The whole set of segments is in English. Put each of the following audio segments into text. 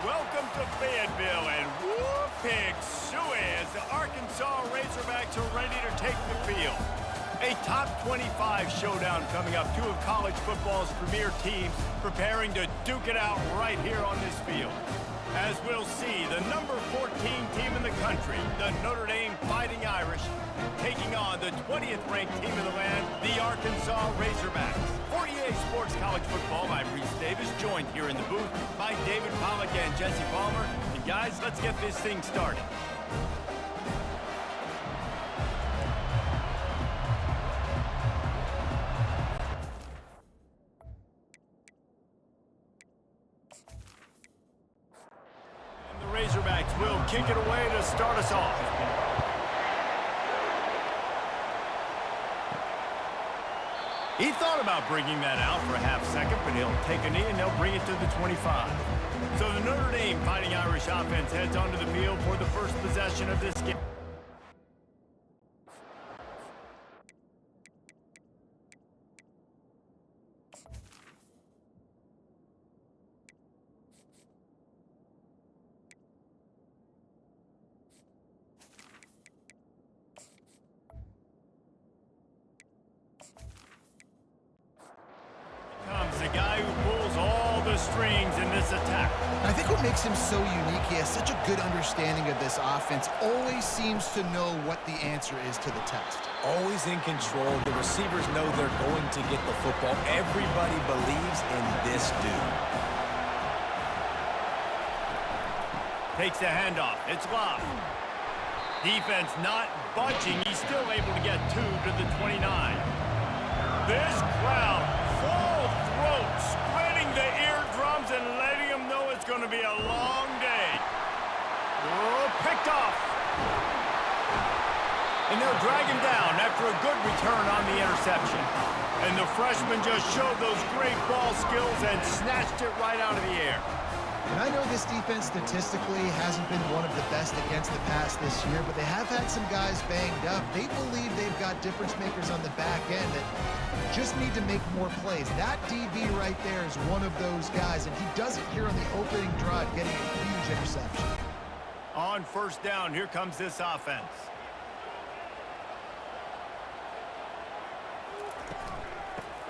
Welcome to Fayetteville, and whoop pig suey as the Arkansas Razorbacks are ready to take the field. A top 25 showdown coming up. Two of college football's premier teams preparing to duke it out right here on this field. As we'll see, the number 14 team in the country, the Notre Dame Fighting Irish, taking on the 20th ranked team in the land, the Arkansas Razorbacks. For EA Sports College Football, I'm Reese Davis, joined here in the booth by David Pollack and Jesse Palmer. And guys, let's get this thing started. And the Razorbacks will kick it away to start us off. He thought about bringing that out for a half second, but he'll take a knee and they'll bring it to the 25. So the Notre Dame Fighting Irish offense heads onto the field for the first possession of this game. The guy who pulls all the strings in this attack. I think what makes him so unique, he has such a good understanding of this offense, always seems to know what the answer is to the test. Always in control. The receivers know they're going to get the football. Everybody believes in this dude. Takes the handoff. It's locked. Defense not budging. He's still able to get 2 to the 29. This crowd full throat, splitting the eardrums and letting them know it's going to be a long day. Oh, picked off. And they'll drag him down after a good return on the interception. And the freshman just showed those great ball skills and snatched it right out of the air. And I know this defense statistically hasn't been one of the best against the pass this year, but they have had some guys banged up. They believe they've got difference makers on the back end that just need to make more plays. That DB right there is one of those guys, and he does it here on the opening drive, getting a huge interception. On first down, here comes this offense.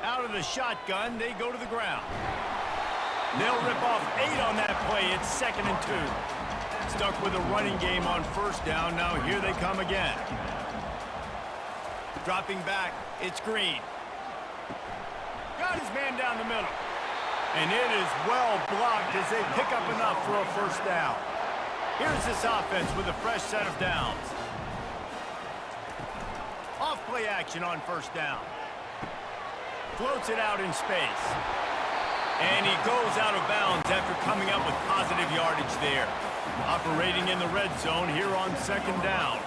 Out of the shotgun, they go to the ground. They'll rip off 8 on that play. It's 2nd and 2. Stuck with a running game on first down. Now here they come again. Dropping back, it's Green. Got his man down the middle. And it is well blocked as they pick up enough for a first down. Here's this offense with a fresh set of downs. Off play action on first down. Floats it out in space. And he goes out of bounds after coming up with positive yardage there. Operating in the red zone here on 2nd down.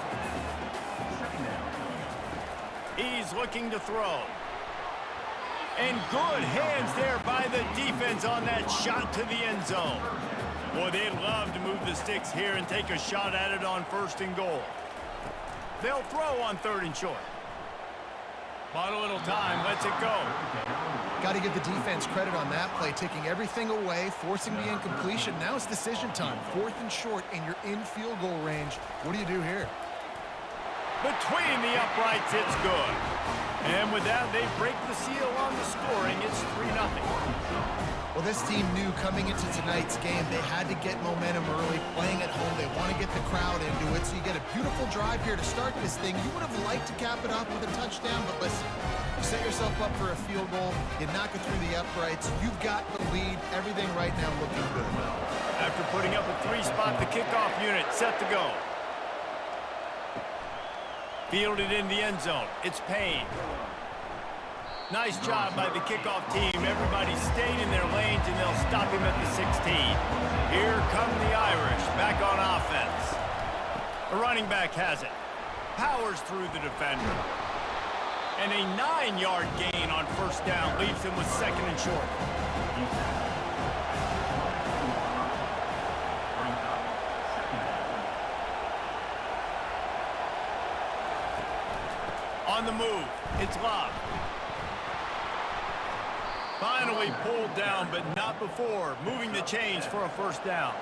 He's looking to throw. And good hands there by the defense on that shot to the end zone. Boy, they'd love to move the sticks here and take a shot at it on 1st and goal. They'll throw on 3rd and short. Bought a little time, lets it go. Got to give the defense credit on that play, taking everything away, forcing the incompletion. Now it's decision time. 4th and short, and you're in field goal range. What do you do here? Between the uprights, it's good. And with that, they break the seal on the scoring. It's 3-0. Well, this team knew coming into tonight's game they had to get momentum early, playing at home. They want to get the crowd into it, so you get a beautiful drive here to start this thing. You would have liked to cap it off with a touchdown, but listen, you set yourself up for a field goal, you knock it through the uprights, you've got the lead, everything right now looking good. After putting up a 3-spot, the kickoff unit set to go. Fielded in the end zone. It's Payne. Nice job by the kickoff team. Everybody stayed in their lanes, and they'll stop him at the 16. Here come the Irish back on offense. The running back has it. Powers through the defender. And a 9-yard gain on first down leaves him with 2nd and short. On the move, it's locked. Finally pulled down, but not before moving the chains for a first down.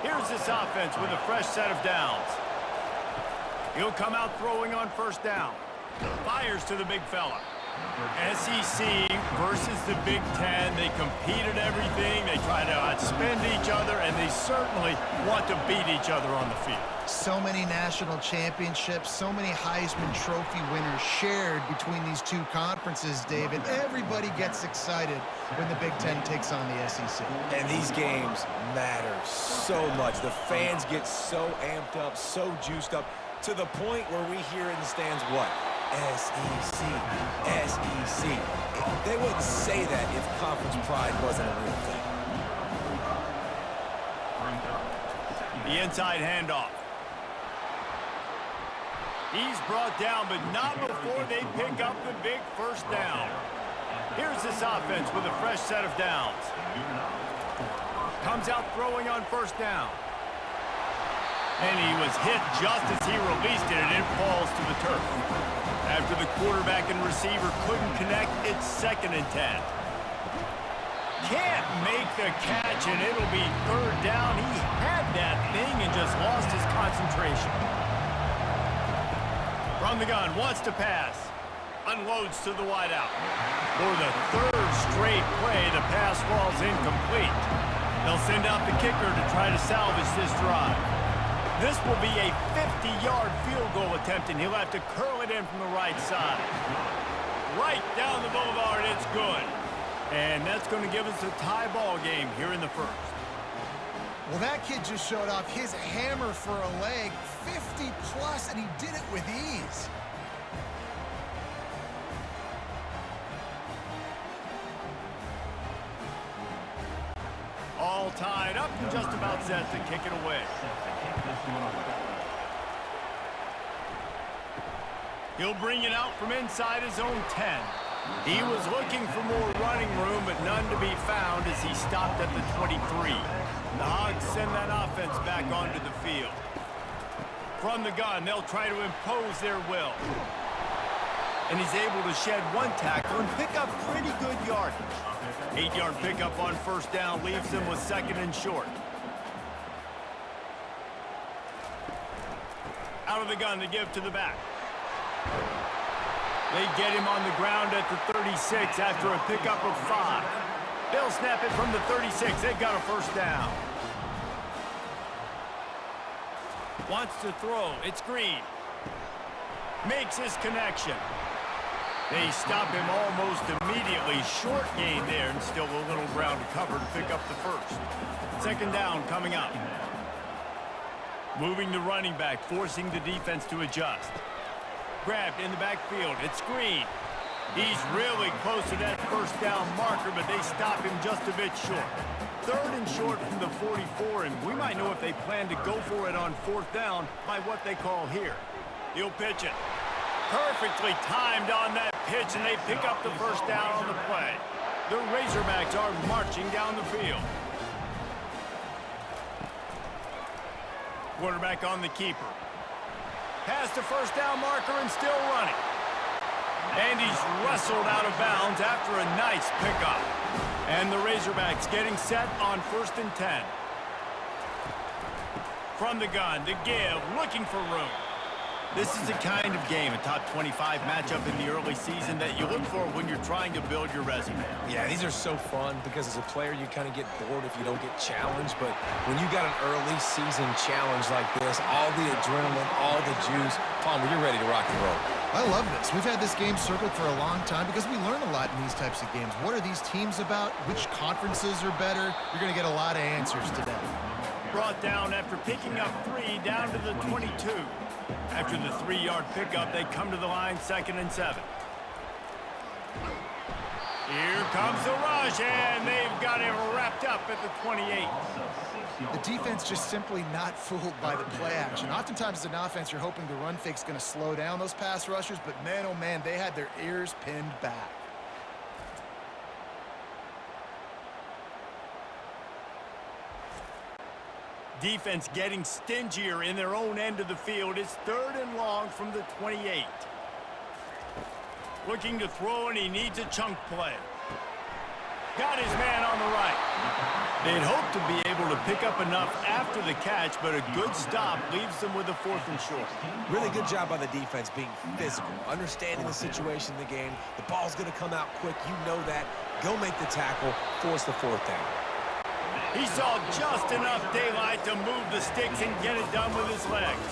Here's this offense with a fresh set of downs. He'll come out throwing on first down. Fires to the big fella. SEC versus the Big Ten. They compete at everything. They try to outspend each other, and they certainly want to beat each other on the field. So many national championships, so many Heisman Trophy winners shared between these two conferences, David. Everybody gets excited when the Big Ten takes on the SEC. And these games matter so much. The fans get so amped up, so juiced up, to the point where we hear in the stands what? SEC, SEC. They wouldn't say that if conference pride wasn't a real thing. The inside handoff. He's brought down, but not before they pick up the big first down. Here's this offense with a fresh set of downs. Comes out throwing on first down. And he was hit just as he released it, and it falls to the turf. After the quarterback and receiver couldn't connect, it's 2nd and 10. Can't make the catch, and it'll be 3rd down. He had that thing and just lost his concentration. From the gun, wants to pass. Unloads to the wideout. For the 3rd straight play, the pass falls incomplete. They'll send out the kicker to try to salvage this drive. This will be a 50-yard field goal attempt, and he'll have to curl it in from the right side. Right down the boulevard, it's good. And that's going to give us a tie ball game here in the 1st. Well, that kid just showed off his hammer for a leg, 50-plus, and he did it with ease. All tied up and just about set to kick it away. He'll bring it out from inside his own 10. He was looking for more running room, but none to be found as he stopped at the 23. The Hogs send that offense back onto the field. From the gun, they'll try to impose their will. And he's able to shed one tackle and pick up pretty good yardage. 8-yard pickup on first down leaves them with 2nd and short. Out of the gun to give to the back. They get him on the ground at the 36 after a pickup of 5. They'll snap it from the 36. They've got a first down. Wants to throw. It's Green. Makes his connection. They stop him almost immediately. Short gain there, and still a little ground to cover to pick up the first. 2nd down coming up. Moving the running back, forcing the defense to adjust. Grabbed in the backfield. It's Green. He's really close to that first down marker, but they stop him just a bit short. 3rd and short from the 44, and we might know if they plan to go for it on 4th down by what they call here. He'll pitch it. Perfectly timed on that pitch, and they pick up the first down on the play. The Razorbacks are marching down the field. Quarterback on the keeper. Past the first down marker and still running. And he's wrestled out of bounds after a nice pickup. And the Razorbacks getting set on 1st and 10. From the gun, the give, looking for room. This is the kind of game, a top 25 matchup in the early season, that you look for when you're trying to build your resume. Yeah, these are so fun because as a player, you kind of get bored if you don't get challenged. But when you got an early season challenge like this, all the adrenaline, all the juice, Palmer, you're ready to rock and roll. I love this. We've had this game circled for a long time because we learn a lot in these types of games. What are these teams about? Which conferences are better? You're going to get a lot of answers today. Brought down after picking up 3 down to the 22. After the 3-yard pickup, they come to the line, 2nd and 7. Here comes the rush, and they've got him wrapped up at the 28. The defense just simply not fooled by the play action. Oftentimes as an offense, you're hoping the run fake's going to slow down those pass rushers, but man, oh man, they had their ears pinned back. Defense getting stingier in their own end of the field. It's 3rd and long from the 28. Looking to throw, and he needs a chunk play. Got his man on the right. They'd hoped to be able to pick up enough after the catch, but a good stop leaves them with a 4th and short. Really good job by the defense being physical, understanding the situation in the game. The ball's going to come out quick. You know that. Go make the tackle, force the 4th down. He saw just enough daylight to move the sticks and get it done with his legs.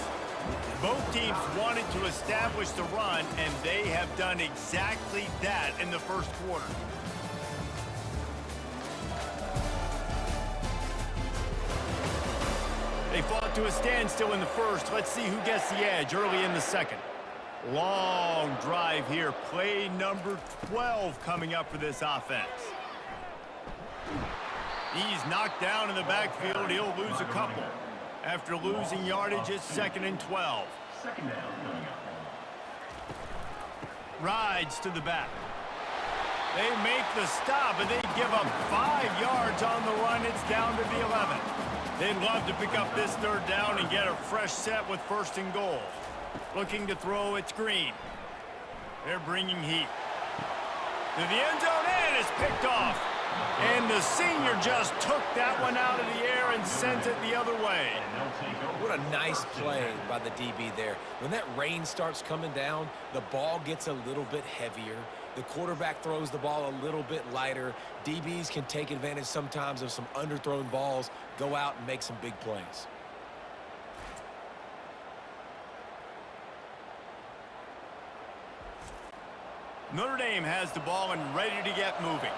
Both teams wanted to establish the run, and they have done exactly that in the first quarter. They fought to a standstill in the first. Let's see who gets the edge early in the second. Long drive here. Play number 12 coming up for this offense. He's knocked down in the backfield. He'll lose a couple. After losing yardage, it's 2nd and 12. Rides to the back. They make the stop, and they give up 5 yards on the run. It's down to the 11. They'd love to pick up this 3rd down and get a fresh set with 1st and goal. Looking to throw, it's Green. They're bringing heat. To the end zone, and it's picked off. And the senior just took that one out of the air and sent it the other way. What a nice play by the DB there. When that rain starts coming down, the ball gets a little bit heavier. The quarterback throws the ball a little bit lighter. DBs can take advantage sometimes of some underthrown balls, go out and make some big plays. Notre Dame has the ball and ready to get moving.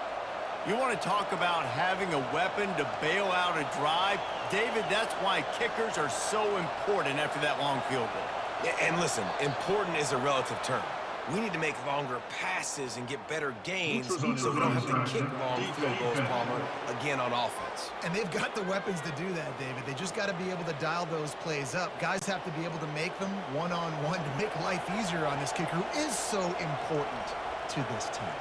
You want to talk about having a weapon to bail out a drive? David, that's why kickers are so important after that long field goal. Yeah, and listen, important is a relative term. We need to make longer passes and get better gains so we don't have to kick long field goals, Palmer, again on offense. And they've got the weapons to do that, David. They just got to be able to dial those plays up. Guys have to be able to make them one-on-one to make life easier on this kicker, who is so important to this team.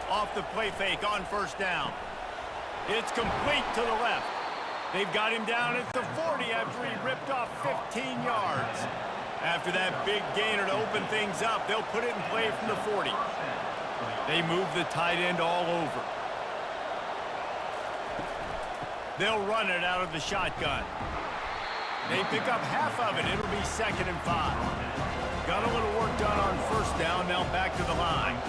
Off the play fake on 1st down. It's complete to the left. They've got him down at the 40 after he ripped off 15 yards. After that big gainer to open things up, they'll put it in play from the 40. They move the tight end all over. They'll run it out of the shotgun. They pick up half of it. It'll be 2nd and 5. Got a little work done on 1st down. Now back to the line.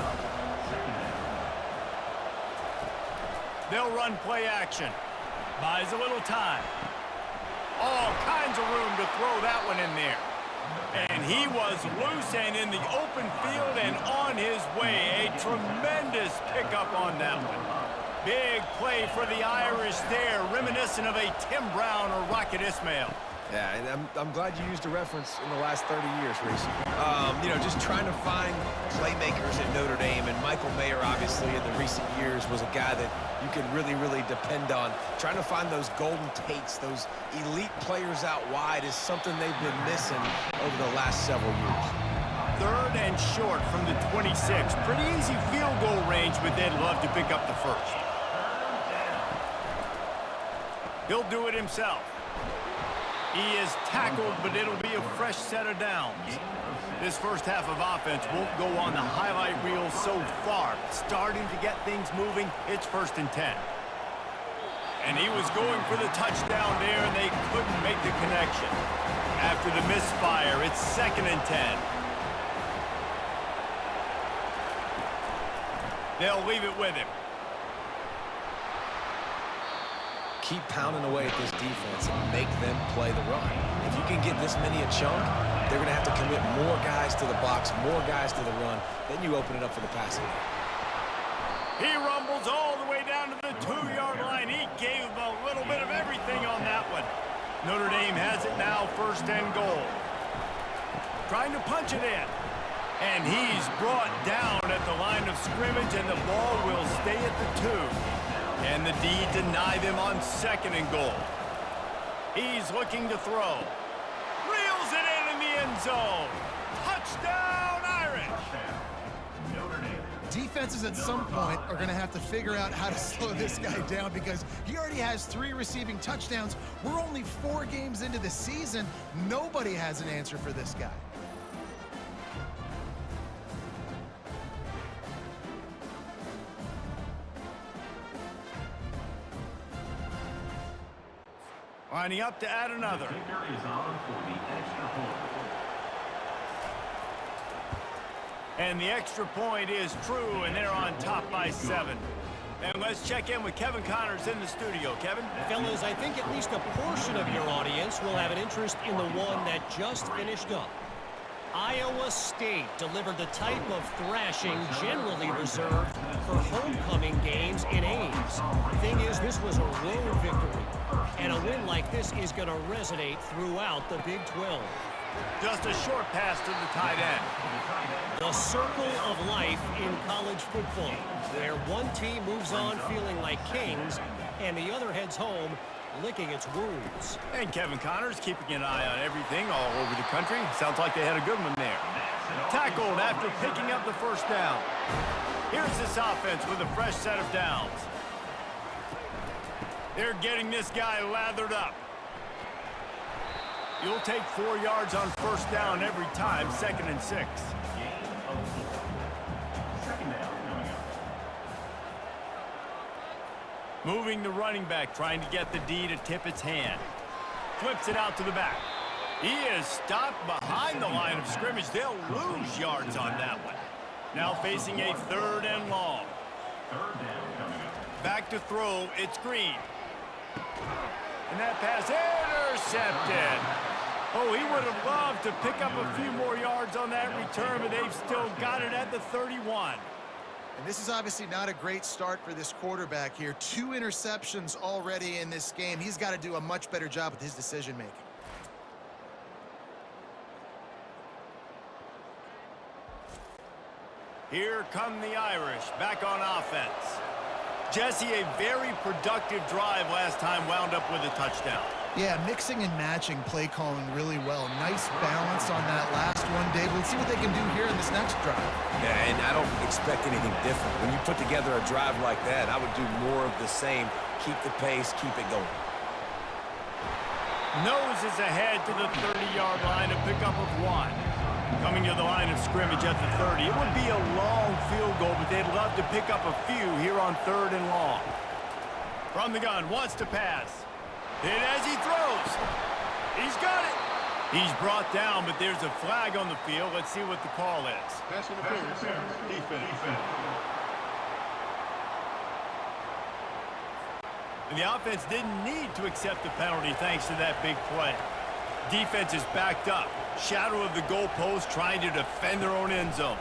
They'll run play action. Buys a little time. All kinds of room to throw that one in there. And he was loose and in the open field and on his way. A tremendous pickup on that one. Big play for the Irish there, reminiscent of a Tim Brown or Rocket Ismail. Yeah, and I'm glad you used a reference in the last 30 years, Reese. You know, just trying to find playmakers at Notre Dame, and Michael Mayer, obviously, in the recent years, was a guy that you could really, really depend on. Trying to find those golden takes, those elite players out wide is something they've been missing over the last several years. 3rd and short from the 26. Pretty easy field goal range, but they'd love to pick up the 1st. He'll do it himself. He is tackled, but it'll be a fresh set of downs. This first half of offense won't go on the highlight reel so far. Starting to get things moving, it's 1st and 10. And he was going for the touchdown there, and they couldn't make the connection. After the misfire, it's 2nd and 10. They'll leave it with him. Keep pounding away at this defense and make them play the run. If you can get this many a chunk, they're going to have to commit more guys to the box, more guys to the run. Then you open it up for the passing game. He rumbles all the way down to the 2-yard line. He gave a little bit of everything on that one. Notre Dame has it now, 1st and goal. Trying to punch it in. And he's brought down at the line of scrimmage, and the ball will stay at the 2. And the D deny them on 2nd and goal. He's looking to throw. Reels it in the end zone. Touchdown, Irish! Defenses at some point are going to have to figure out how to slow this guy down, because he already has 3 receiving touchdowns. We're only 4 games into the season. Nobody has an answer for this guy. Lining up to add another. And the extra point is true, and they're on top by 7. And let's check in with Kevin Connors in the studio. Kevin? Fellas, I think at least a portion of your audience will have an interest in the one that just finished up. Iowa State delivered the type of thrashing generally reserved for homecoming games in Ames. Thing is, this was a road victory, and a win like this is going to resonate throughout the Big 12. Just a short pass to the tight end. The circle of life in college football, where one team moves on feeling like kings, and the other heads home licking its wounds. And Kevin Connors keeping an eye on everything all over the country. Sounds like they had a good one there. Tackled after picking up the first down. Here's this offense with a fresh set of downs. They're getting this guy lathered up. You'll take 4 yards on first down every time, 2nd and 6. Moving the running back, trying to get the D to tip its hand. Flips it out to the back. He is stopped behind the line of scrimmage. They'll lose yards on that one. Now facing a 3rd and long. Back to throw, it's Green. And that pass intercepted. Oh, he would have loved to pick up a few more yards on that return, but they've still got it at the 31. And this is obviously not a great start for this quarterback here. 2 interceptions already in this game. He's got to do a much better job with his decision-making. Here come the Irish, back on offense. Jesse, a very productive drive last time, wound up with a touchdown. Yeah, mixing and matching play calling really well. Nice balance on that last one, Dave. Let's see what they can do here in this next drive. Yeah, and I don't expect anything different. When you put together a drive like that, I would do more of the same. Keep the pace, keep it going. Nose is ahead to the 30-yard line, a pickup of 1. Coming to the line of scrimmage at the 30. It would be a long field goal, but they'd love to pick up a few here on 3rd and long. From the gun, wants to pass. Hit as he throws. He's got it. He's brought down, but there's a flag on the field. Let's see what the call is. Pass interference. Defense. And the offense didn't need to accept the penalty thanks to that big play. Defense is backed up. Shadow of the goalpost, trying to defend their own end zone.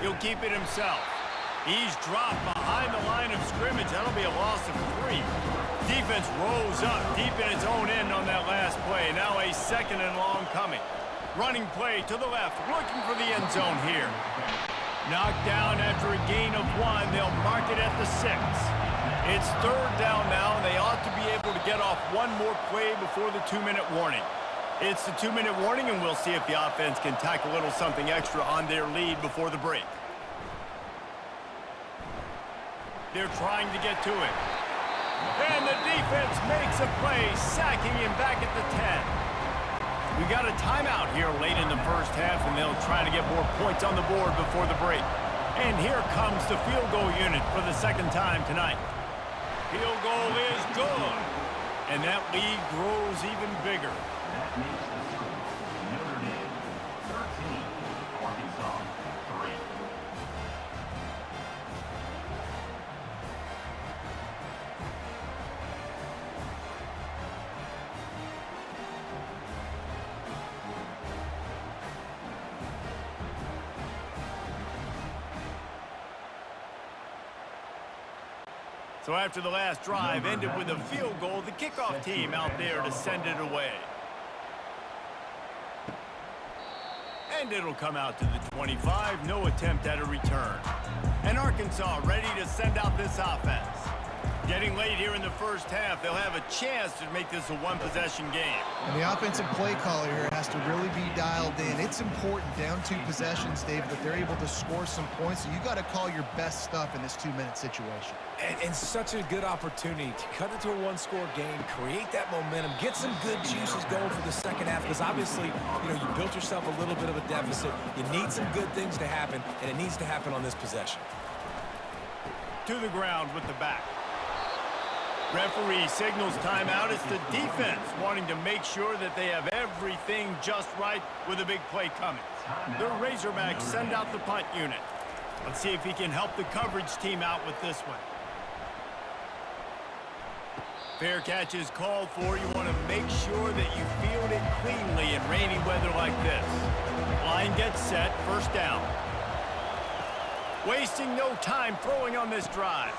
He'll keep it himself. He's dropped behind the line of scrimmage. That'll be a loss of 3. Defense rolls up deep in its own end on that last play. Now a 2nd and long coming. Running play to the left, looking for the end zone here. Knocked down after a gain of 1. They'll mark it at the 6. It's 3rd down now, and they ought to be able to get off one more play before the 2-minute warning. It's the 2-minute warning, and we'll see if the offense can tack a little something extra on their lead before the break. They're trying to get to it. And the defense makes a play, sacking him back at the 10. We got a timeout here late in the first half, and they'll try to get more points on the board before the break. And here comes the field goal unit for the 2nd time tonight. Field goal is good. And that lead grows even bigger. That makes the score Notre Dame 13, Arkansas 3. So after the last drive ended with a field goal, the kickoff team out there to send it away. And it'll come out to the 25. No attempt at a return. And Arkansas ready to send out this offense. Getting late here in the first half, they'll have a chance to make this a one-possession game. And the offensive play caller here has to really be dialed in. It's important, down 2 possessions, Dave, that they're able to score some points. So you got to call your best stuff in this 2-minute situation. And such a good opportunity to cut it to a 1-score game, create that momentum, get some good juices going for the second half, because obviously, you built yourself a little bit of a deficit. You need some good things to happen, and it needs to happen on this possession. To the ground with the back. Referee signals timeout. It's the defense wanting to make sure that they have everything just right with a big play coming. The Razorbacks send out the punt unit. Let's see if he can help the coverage team out with this one. Fair catch is called for. You want to make sure that you field it cleanly in rainy weather like this. Line gets set, first down. Wasting no time throwing on this drive.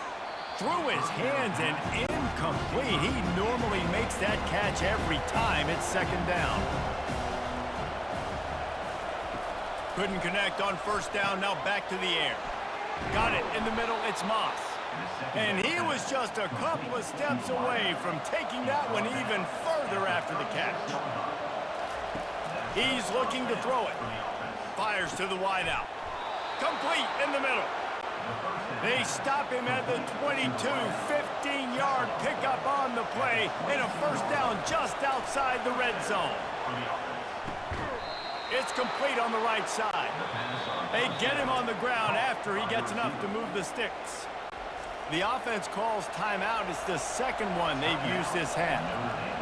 Through his hands and incomplete. He normally makes that catch every time. It's second down. Couldn't connect on first down. Now back to the air. Got it in the middle. It's Moss. And he was just a couple of steps away from taking that one even further after the catch. He's looking to throw it. Fires to the wideout. Complete in the middle. They stop him at the 22, 15-yard pickup on the play, and a first down just outside the red zone. It's complete on the right side. They get him on the ground after he gets enough to move the sticks. The offense calls timeout. It's the second one they've used this half.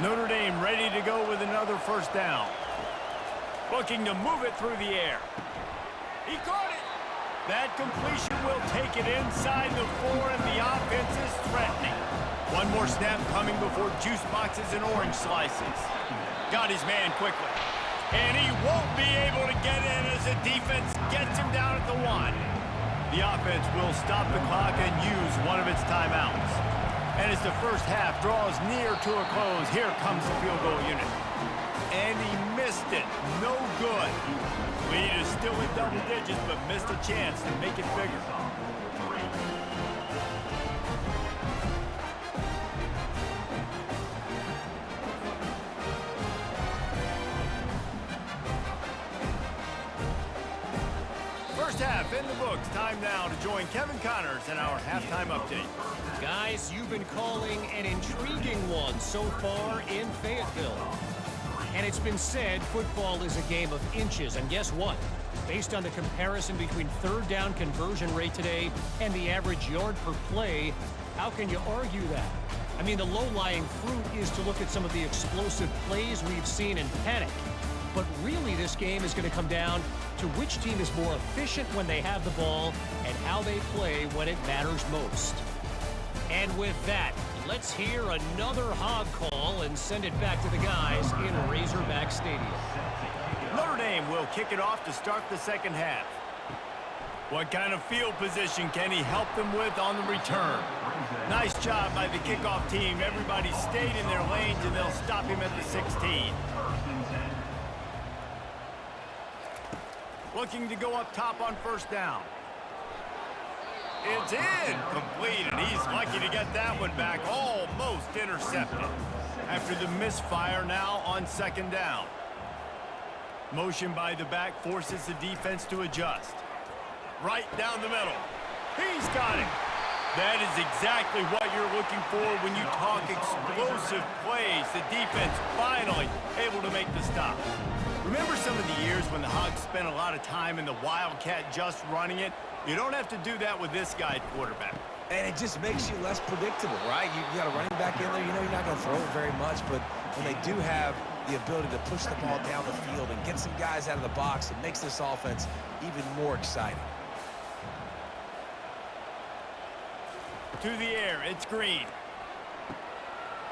Notre Dame ready to go with another first down. Looking to move it through the air. He caught it. That completion will take it inside the 4, and the offense is threatening. One more snap coming before juice boxes and orange slices. Got his man quickly. And he won't be able to get in as the defense gets him down at the 1. The offense will stop the clock and use one of its timeouts. And as the first half draws near to a close, here comes the field goal unit. And he missed it. No good. Lead is still in double digits, but missed a chance to make it bigger. First half in the books. Time now to join Kevin Connors in our halftime update. Guys, you've been calling an intriguing one so far in Fayetteville. And it's been said football is a game of inches. And guess what? Based on the comparison between third down conversion rate today and the average yard per play, how can you argue that? I mean, the low-lying fruit is to look at some of the explosive plays we've seen and panic. But really, this game is going to come down to which team is more efficient when they have the ball and how they play when it matters most. And with that, let's hear another hog call and send it back to the guys in Razorback Stadium. Notre Dame will kick it off to start the second half. What kind of field position can he help them with on the return? Nice job by the kickoff team. Everybody stayed in their lanes, and they'll stop him at the 16. Looking to go up top on first down. It's incomplete, and he's lucky to get that one back. Almost intercepted. After the misfire, now on second down. Motion by the back forces the defense to adjust. Right down the middle. He's got it. That is exactly what you're looking for when you talk explosive plays. The defense finally able to make the stop. Remember some of the years when the Hogs spent a lot of time in the Wildcat just running it? You don't have to do that with this guy at quarterback. And it just makes you less predictable, right? You got a running back in there. You know you're not going to throw it very much, but when they do have the ability to push the ball down the field and get some guys out of the box, it makes this offense even more exciting. To the air, it's Green.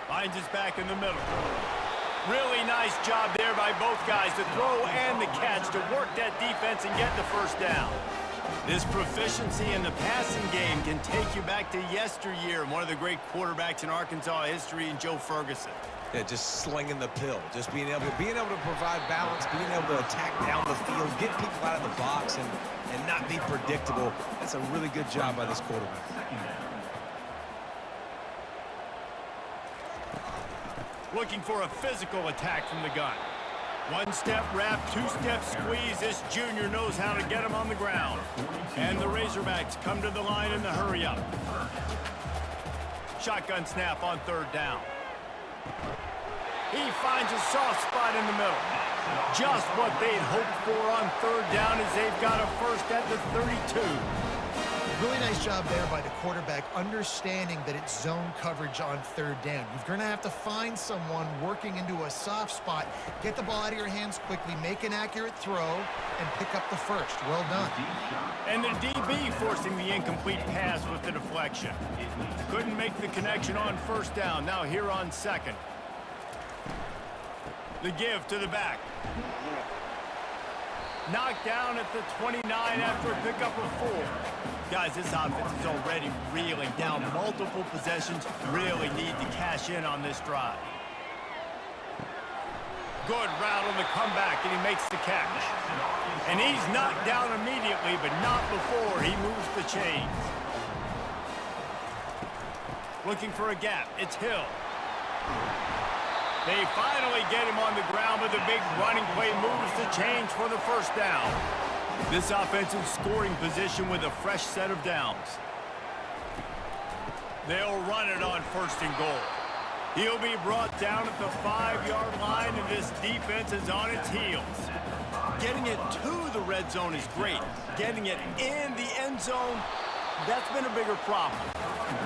Finds his back in the middle. Really nice job there by both guys, the throw and the catch, to work that defense and get the first down. This proficiency in the passing game can take you back to yesteryear, one of the great quarterbacks in Arkansas history, in Joe Ferguson. Yeah, just slinging the pill, just being able to provide balance, being able to attack down the field, get people out of the box, and not be predictable. That's a really good job by this quarterback. Looking for a physical attack from the gun. One-step wrap, two-step squeeze. This junior knows how to get him on the ground. And the Razorbacks come to the line in the hurry-up. Shotgun snap on third down. He finds a soft spot in the middle. Just what they'd hoped for on third down, as they've got a first at the 32. Really nice job there by the quarterback, understanding that it's zone coverage on third down. You're going to have to find someone working into a soft spot, get the ball out of your hands quickly, make an accurate throw, and pick up the first. Well done. And the DB forcing the incomplete pass with the deflection. Couldn't make the connection on first down. Now here on second. The give to the back. Knocked down at the 29 after a pickup of 4. Guys, this offense is already reeling down multiple possessions. Really need to cash in on this drive. Good route on the comeback, and he makes the catch. And he's knocked down immediately, but not before he moves the chains. Looking for a gap. It's Hill. They finally get him on the ground, but the big running play moves the chains for the first down. This offensive scoring position with a fresh set of downs. They'll run it on first and goal. He'll be brought down at the 5-yard line, and this defense is on its heels. Getting it to the red zone is great. Getting it in the end zone, that's been a bigger problem.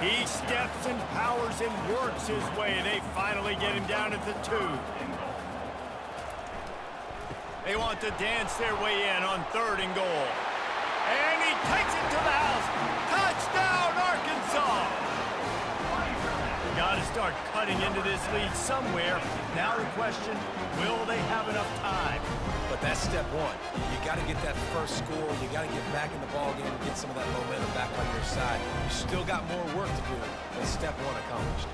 He steps and powers and works his way. They finally get him down at the 2. They want to dance their way in on third and goal. And he takes it to the house. Touchdown, Arkansas! Got to start cutting into this lead somewhere. Now the question, will they have enough time? But that's step one. You got to get that first score. You got to get back in the ballgame and get some of that momentum back on your side. You still got more work to do, but step one accomplished.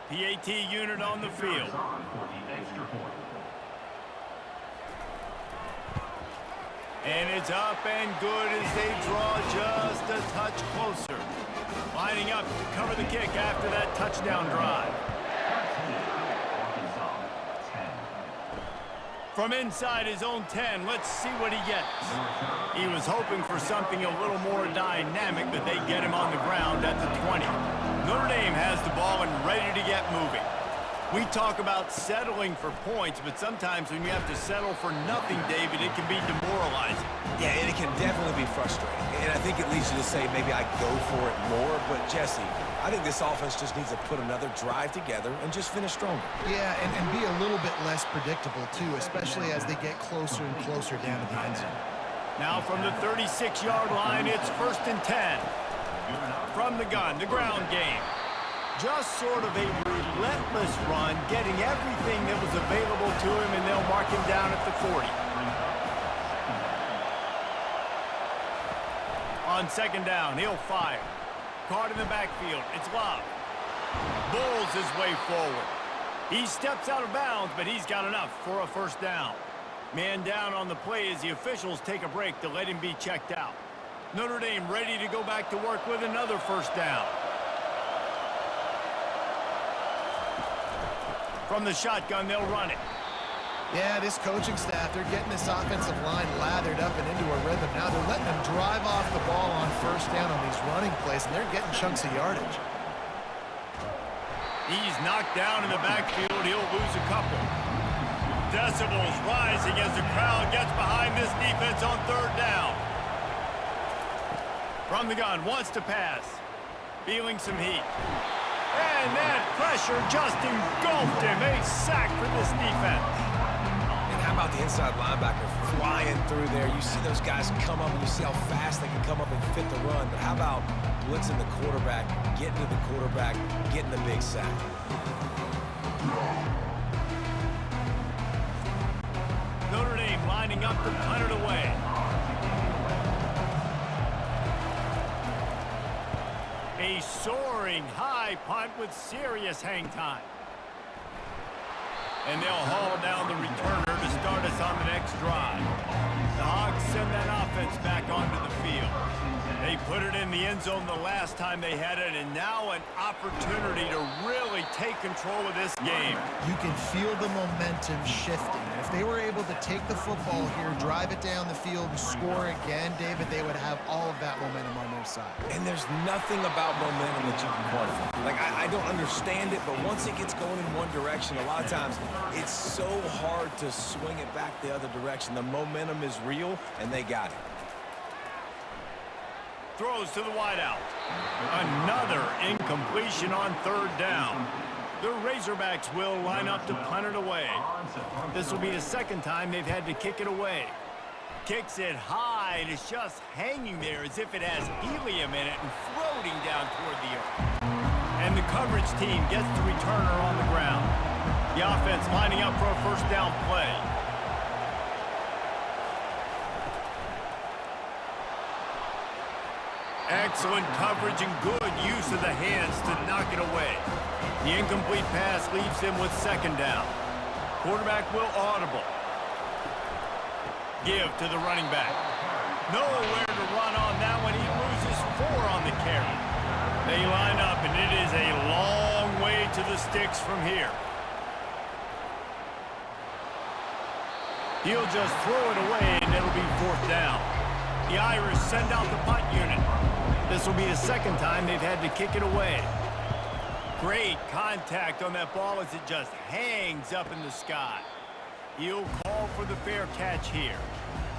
PAT unit on the field. And it's up and good as they draw just a touch closer. Lining up to cover the kick after that touchdown drive. From inside his own 10, let's see what he gets. He was hoping for something a little more dynamic, but they get him on the ground at the 20. Notre Dame has the ball and ready to get moving. We talk about settling for points, but sometimes when you have to settle for nothing, David, it can be demoralizing. Yeah, and it can definitely be frustrating. And I think it leads you to say maybe I go for it more. But, Jesse, I think this offense just needs to put another drive together and just finish stronger. Yeah, and be a little bit less predictable, too, especially as they get closer and closer down to the end zone. Now from the 36-yard line, it's first and 10. From the gun, the ground game. Just sort of a relentless run, getting everything that was available to him, and they'll mark him down at the 40. On second down, he'll fire. Caught in the backfield, it's Love. Bulls his way forward. He steps out of bounds, but he's got enough for a first down. Man down on the play as the officials take a break to let him be checked out. Notre Dame ready to go back to work with another first down. From the shotgun, they'll run it. Yeah, this coaching staff, they're getting this offensive line lathered up and into a rhythm. Now they're letting them drive off the ball on first down on these running plays, and they're getting chunks of yardage. He's knocked down in the backfield. He'll lose a couple. Decibels rising as the crowd gets behind this defense on third down. From the gun, wants to pass. Feeling some heat. And that pressure just engulfed him. A sack for this defense. And how about the inside linebacker flying through there? You see those guys come up, and you see how fast they can come up and fit the run. But how about blitzing the quarterback, getting to the quarterback, getting the big sack? Notre Dame lining up to punt it away. A soaring high punt with serious hang time. And they'll haul down the returner to start us on the next drive. The Hogs send that offense back onto the field. They put it in the end zone the last time they had it, and now an opportunity to really take control of this game. You can feel the momentum shifting. And if if they were able to take the football here, drive it down the field, and score again, David, they would have all of that momentum on their side. And there's nothing about momentum that you can quantify. Like, I don't understand it, but once it gets going in one direction, a lot of times it's so hard to swing it back the other direction. The momentum is real, and they got it. Throws to the wideout. Another incompletion on third down. The Razorbacks will line up to punt it away. This will be the second time they've had to kick it away. Kicks it high, and it's just hanging there as if it has helium in it and floating down toward the earth. And the coverage team gets the returner on the ground. The offense lining up for a first down play. Excellent coverage and good use of the hands to knock it away. The incomplete pass leaves them with second down. Quarterback will audible. Give to the running back. Nowhere to run on that one. He loses 4 on the carry. They line up, and it is a long way to the sticks from here. He'll just throw it away, and it'll be fourth down. The Irish send out the punt unit. This will be the second time they've had to kick it away. Great contact on that ball as it just hangs up in the sky. He'll call for the fair catch here.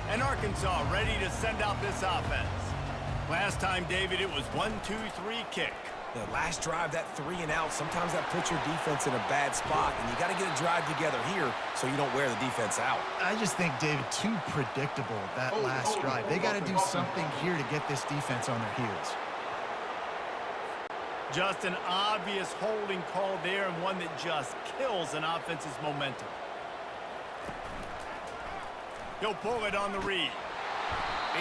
And Arkansas ready to send out this offense. Last time, David, it was 1-2-3 kick. The last drive, that 3 and out, sometimes that puts your defense in a bad spot, and you got to get a drive together here so you don't wear the defense out. I just think, David, too predictable, that last drive. They got to do something here to get this defense on their heels. Just an obvious holding call there, and one that just kills an offense's momentum. He'll pull it on the read.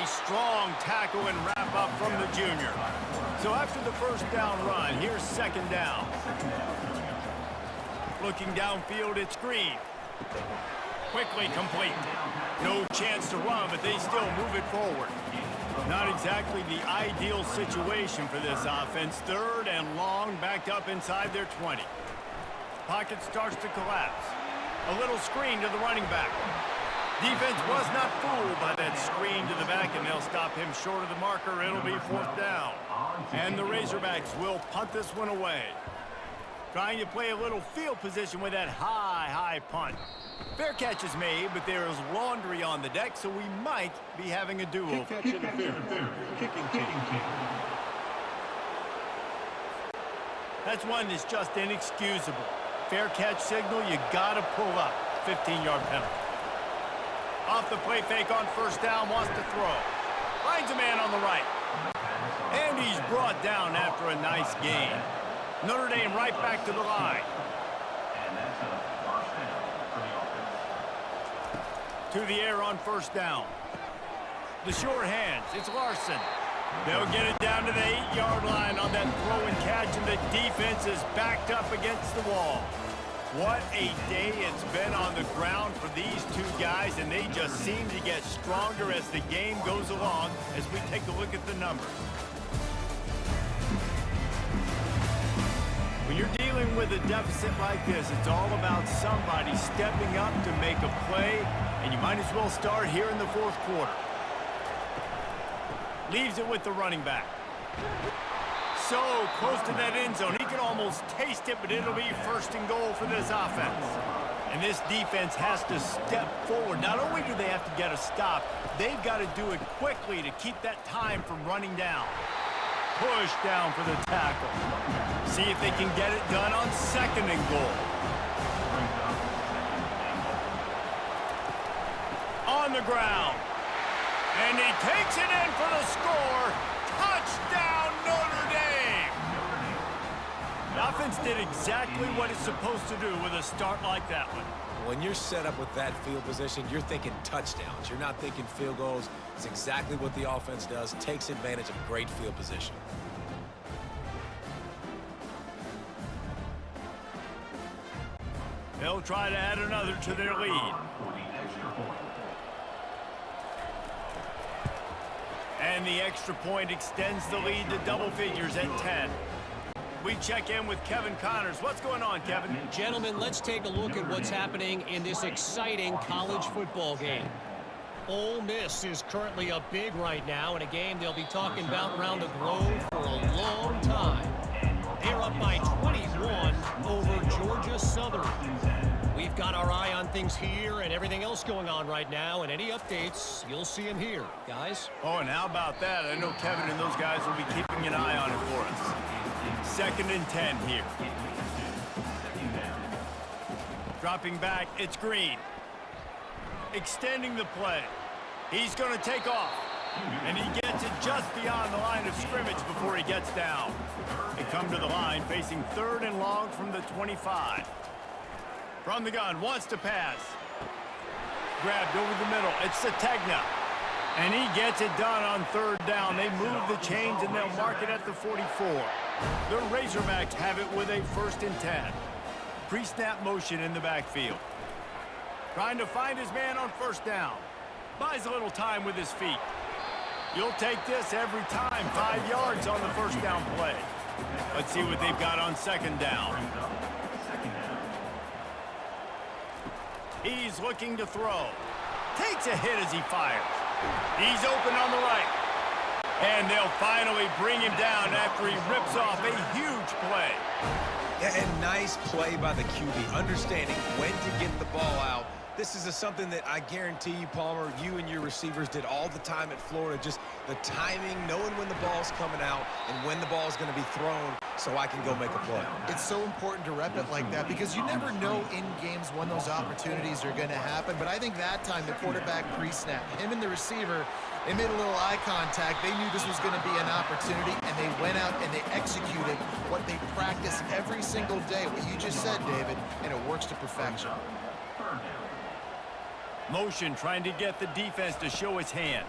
A strong tackle and wrap up from the junior. So after the first down run, here's second down. Looking downfield, it's Green. Quickly complete. No chance to run, but they still move it forward. Not exactly the ideal situation for this offense. Third and long, backed up inside their 20. Pocket starts to collapse. A little screen to the running back. Defense was not fooled by that screen to the back, and they'll stop him short of the marker. It'll be fourth down. And the Razorbacks will punt this one away. Trying to play a little field position with that high punt. Fair catch is made, but there is laundry on the deck, so we might be having a do-over. Kicking team. That's one that's just inexcusable. Fair catch signal, you gotta pull up. 15-yard penalty. Off the play fake on first down, wants to throw. Finds a man on the right. And he's brought down after a nice gain. Notre Dame right back to the line. And that's a first down for the offense. To the air on first down. The short hands, it's Larson. They'll get it down to the 8-yard line on that throw and catch, and the defense is backed up against the wall. What a day it's been on the ground for these two guys, and they just seem to get stronger as the game goes along as we take a look at the numbers. When you're dealing with a deficit like this, it's all about somebody stepping up to make a play, and you might as well start here in the fourth quarter. Leaves it with the running back. So close to that end zone. He can almost taste it, but it'll be first and goal for this offense. And this defense has to step forward. Not only do they have to get a stop, they've got to do it quickly to keep that time from running down. Push down for the tackle. See if they can get it done on second and goal. On the ground. And he takes it in for the score. Touchdown, Notre Dame! The offense did exactly what it's supposed to do with a start like that one. When you're set up with that field position, you're thinking touchdowns. You're not thinking field goals. It's exactly what the offense does. Takes advantage of great field position. They'll try to add another to their lead. For the extra point. And the extra point extends the lead to double figures at 10. We check in with Kevin Connors. What's going on, Kevin? Gentlemen, let's take a look at what's happening in this exciting college football game. Ole Miss is currently up big right now in a game they'll be talking about around the globe for a long time. They're up by 21 over Georgia Southern. We've got our eye on things here and everything else going on right now, and any updates, you'll see them here, guys. Oh, and how about that? I know Kevin and those guys will be keeping an eye on it for us. 2nd and 10 here. Dropping back, it's Green. Extending the play. He's going to take off. And he gets it just beyond the line of scrimmage before he gets down. They come to the line facing 3rd and long from the 25. From the gun, wants to pass. Grabbed over the middle. It's Sategna. And he gets it done on 3rd down. They move the chains and they'll mark it at the 44. The Razorbacks have it with a 1st and 10. Pre-snap motion in the backfield. Trying to find his man on 1st down. Buys a little time with his feet. You'll take this every time. 5 yards on the 1st down play. Let's see what they've got on 2nd down. He's looking to throw. Takes a hit as he fires. He's open on the right. And they'll finally bring him down after he rips off a huge play. Yeah, and nice play by the QB, understanding when to get the ball out. This is something that I guarantee you, Palmer, you and your receivers did all the time at Florida. Just the timing, knowing when the ball's coming out and when the ball's going to be thrown so I can go make a play. It's so important to rep it like that because you never know in games when those opportunities are going to happen. But I think that time the quarterback pre-snap, him and the receiver, they made a little eye contact. They knew this was going to be an opportunity, and they went out and they executed what they practice every single day, what you just said, David, and it works to perfection. Motion trying to get the defense to show its hand.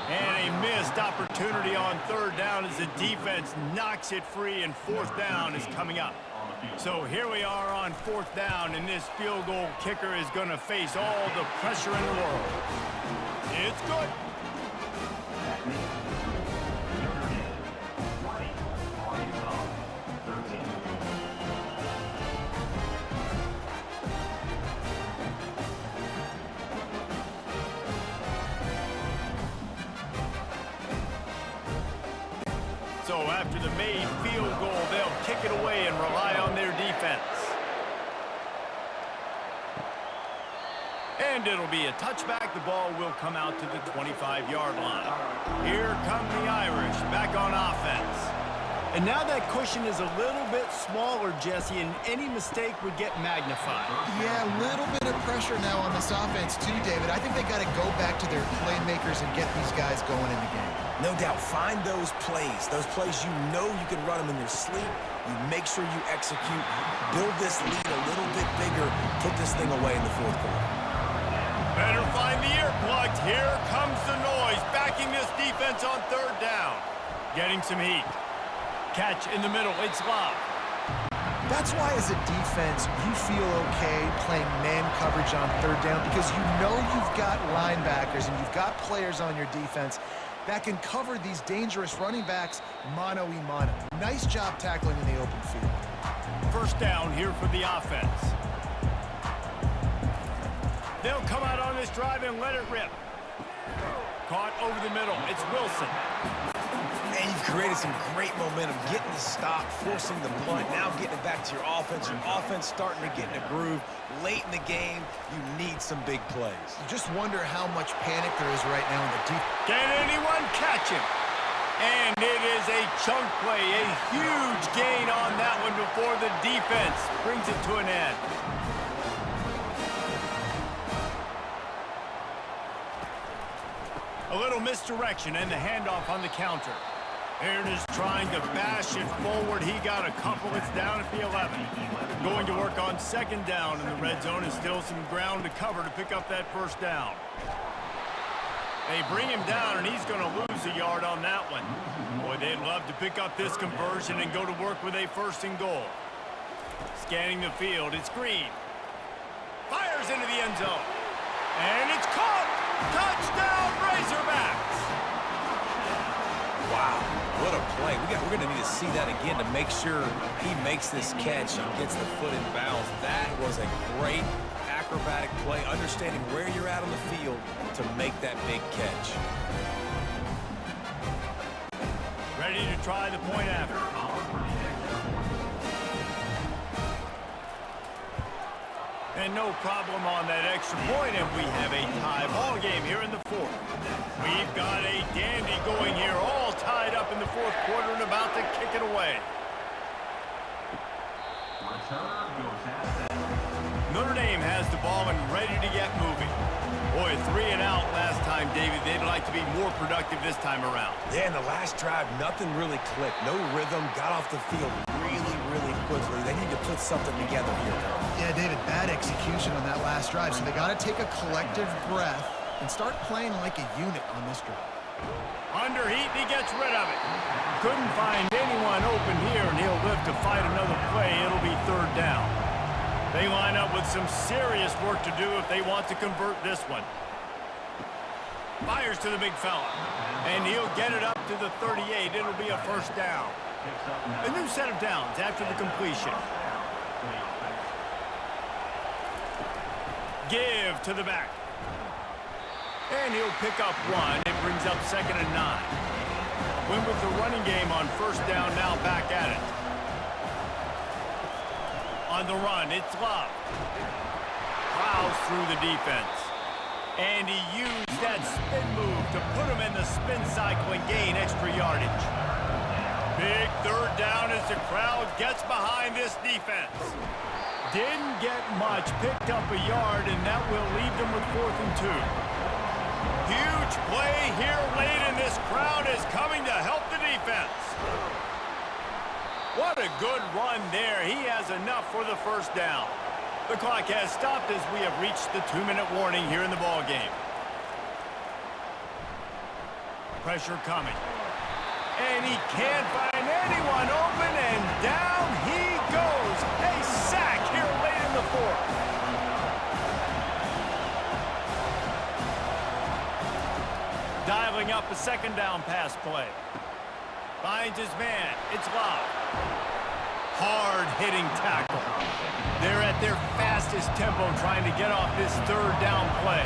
And a missed opportunity on 3rd down as the defense knocks it free, and 4th down is coming up. So here we are on 4th down, and this field goal kicker is going to face all the pressure in the world. It's good. So after the made field goal, they'll kick it away and rely on their defense. And it'll be a touchback. The ball will come out to the 25-yard line. Here come the Irish back on offense. And now that cushion is a little bit smaller, Jesse, and any mistake would get magnified. Yeah, a little bit of pressure now on this offense too, David. I think they got to go back to their playmakers and get these guys going in the game. No doubt, find those plays you know you can run them in your sleep. You make sure you execute, build this lead a little bit bigger, put this thing away in the 4th quarter. Better find the earplugs. Here comes the noise, backing this defense on 3rd down. Getting some heat. Catch in the middle, it's Love. That's why as a defense, you feel okay playing man coverage on 3rd down because you know you've got linebackers and you've got players on your defense that can cover these dangerous running backs mano-a-mano. Nice job tackling in the open field. 1st down here for the offense. They'll come out on this drive and let it rip. Caught over the middle, it's Wilson. And you've created some great momentum, getting the stop, forcing the punt, now getting it back to your offense. Your offense starting to get in a groove. Late in the game, you need some big plays. You just wonder how much panic there is right now in the defense. Can anyone catch him? And it is a chunk play, a huge gain on that one before the defense brings it to an end. A little misdirection and the handoff on the counter. Aaron is trying to bash it forward. He got a couple. It's down at the 11. Going to work on 2nd down in the red zone, and still some ground to cover to pick up that 1st down. They bring him down, and he's going to lose a yard on that one. Boy, they'd love to pick up this conversion and go to work with a 1st and goal. Scanning the field, it's Green. Fires into the end zone. And it's caught! Touchdown, Razorbacks! Wow, what a play. play. We're going to need to see that again to make sure he makes this catch and gets the foot in bounds. That was a great acrobatic play, understanding where you're at on the field to make that big catch. Ready to try the point after. And no problem on that extra point, and we have a tie ball game here in the fourth. We've got a dandy going here, all tied up in the fourth quarter and about to kick it away. Notre Dame has the ball and ready to get moving. Boy, 3 and out last time, David. They'd like to be more productive this time around. Yeah, in the last drive, nothing really clicked. No rhythm, got off the field really quickly. They need to put something together here. Yeah, David, bad execution on that last drive, so they got to take a collective breath and start playing like a unit on this drive. Under heat, and he gets rid of it. Couldn't find anyone open here, and he'll live to fight another play. It'll be third down. They line up with some serious work to do if they want to convert this one. Fires to the big fella, and he'll get it up to the 38. It'll be a first down. A new set of downs after the completion. Give to the back. And he'll pick up 1. It brings up 2nd and 9. Win with the running game on first down, now back at it. On the run, it's Love. Plows through the defense. And he used that spin move to put him in the spin cycle and gain extra yardage. Big third down as the crowd gets behind this defense. Didn't get much, picked up a yard, and that will leave them with 4th and 2. Huge play here late, and this crowd is coming to help the defense. What a good run there. He has enough for the first down. The clock has stopped as we have reached the 2-minute warning here in the ball game. Pressure coming. And he can't find anyone open, and down he goes. A sack here late in the fourth. Dialing up a 2nd down pass play. Finds his man. It's Love. Hard-hitting tackle. They're at their fastest tempo trying to get off this third down play.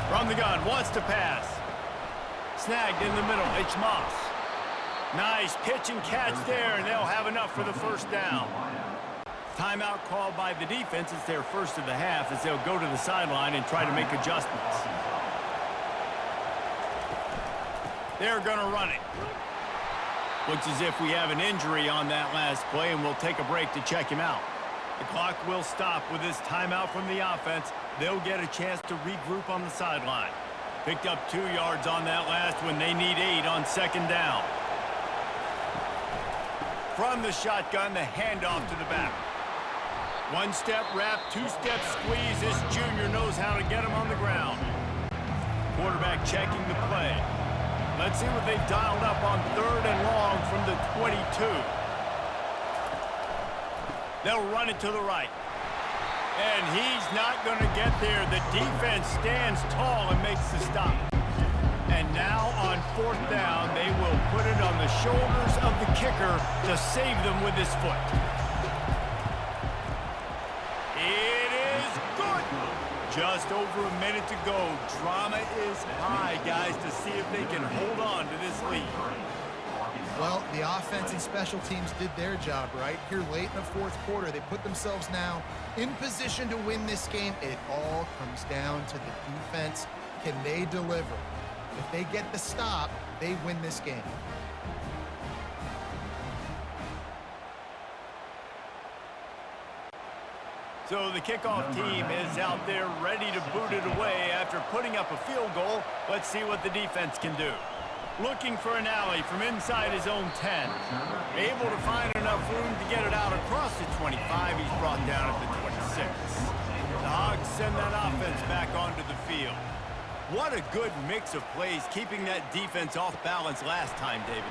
From the gun, wants to pass. Snagged in the middle, it's Moss. Nice pitch and catch there, and they'll have enough for the first down. Timeout called by the defense. It's their first of the half as they'll go to the sideline and try to make adjustments. They're going to run it. Looks as if we have an injury on that last play, and we'll take a break to check him out. The clock will stop with this timeout from the offense. They'll get a chance to regroup on the sideline. Picked up 2 yards on that last one. They need 8 on 2nd down. From the shotgun, the handoff to the back. 1-step wrap, 2-step squeeze. This junior knows how to get him on the ground. Quarterback checking the play. Let's see what they've dialed up on 3rd and long from the 22. They'll run it to the right. And he's not going to get there. The defense stands tall and makes the stop. And now on 4th down, they will put it on the shoulders of the kicker to save them with his foot. It is good. Just over a minute to go. Drama is high, guys, to see if they can hold on to this lead. Well, the offense and special teams did their job, right? Here late in the fourth quarter, they put themselves now in position to win this game. It all comes down to the defense. Can they deliver? If they get the stop, they win this game. So the kickoff team is out there ready to boot it away after putting up a field goal. Let's see what the defense can do. Looking for an alley from inside his own 10. Able to find enough room to get it out across the 25. He's brought down at the 26. The Hogs send that offense back onto the field. What a good mix of plays, keeping that defense off balance last time, David.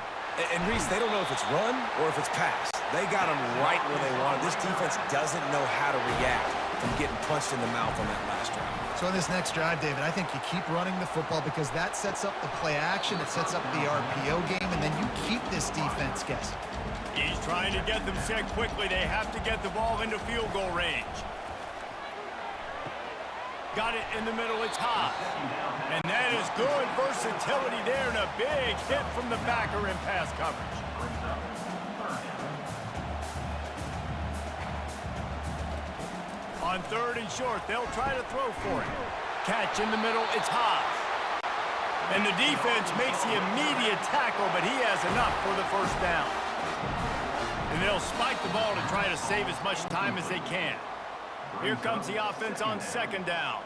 And Reese, they don't know if it's run or if it's pass. They got them right where they wanted. This defense doesn't know how to react. from getting punched in the mouth on that last drive. So in this next drive, David, I think you keep running the football because that sets up the play action, it sets up the RPO game, and then you keep this defense guessing. He's trying to get them set quickly. They have to get the ball into field goal range. Got it in the middle. It's high. And that is good versatility there and a big hit from the backer in pass coverage. On 3rd and short, they'll try to throw for it. Catch in the middle. It's high. And the defense makes the immediate tackle, but he has enough for the first down. And they'll spike the ball to try to save as much time as they can. Here comes the offense on 2nd down.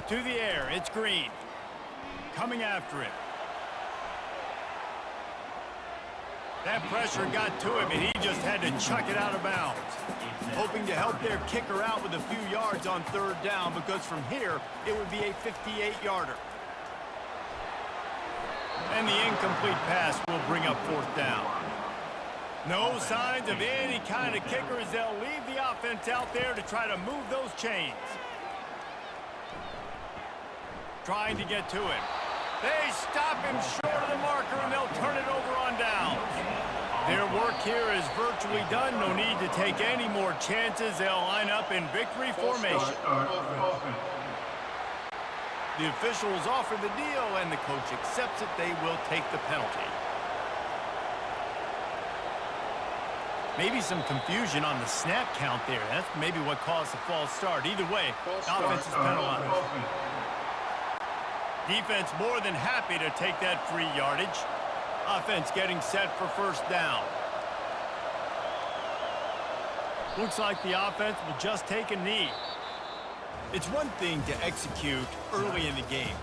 To the air, it's Green. Coming after it. That pressure got to him, and he just had to chuck it out of bounds. Hoping to help their kicker out with a few yards on 3rd down, because from here, it would be a 58-yarder. And the incomplete pass will bring up 4th down. No signs of any kind of kicker as they'll leave the offense out there to try to move those chains. Trying to get to it. They stop him short of the marker, and they'll turn it over on downs. Their work here is virtually done. No need to take any more chances. They'll line up in victory formation. The officials offer the deal, and the coach accepts it. They will take the penalty. Maybe some confusion on the snap count there. That's maybe what caused the false start. Either way, offense is penalized. Defense more than happy to take that free yardage. Offense getting set for 1st down. Looks like the offense will just take a knee. It's one thing to execute early in the game.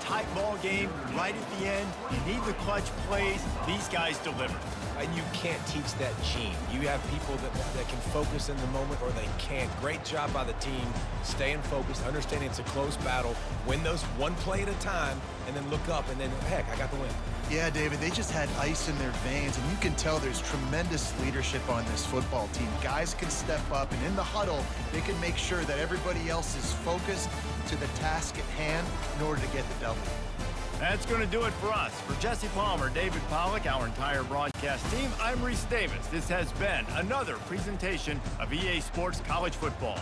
Tight ball game, right at the end. You need the clutch plays. These guys deliver. And you can't teach that gene. You have people that can focus in the moment, or they can't. Great job by the team, staying focused, understanding it's a close battle, win those one play at a time, and then look up, and then, heck, I got the win. Yeah, David, they just had ice in their veins, and you can tell there's tremendous leadership on this football team. Guys can step up, and in the huddle, they can make sure that everybody else is focused to the task at hand in order to get the W. That's going to do it for us. For Jesse Palmer, David Pollack, our entire broadcast team, I'm Reese Davis. This has been another presentation of EA Sports College Football.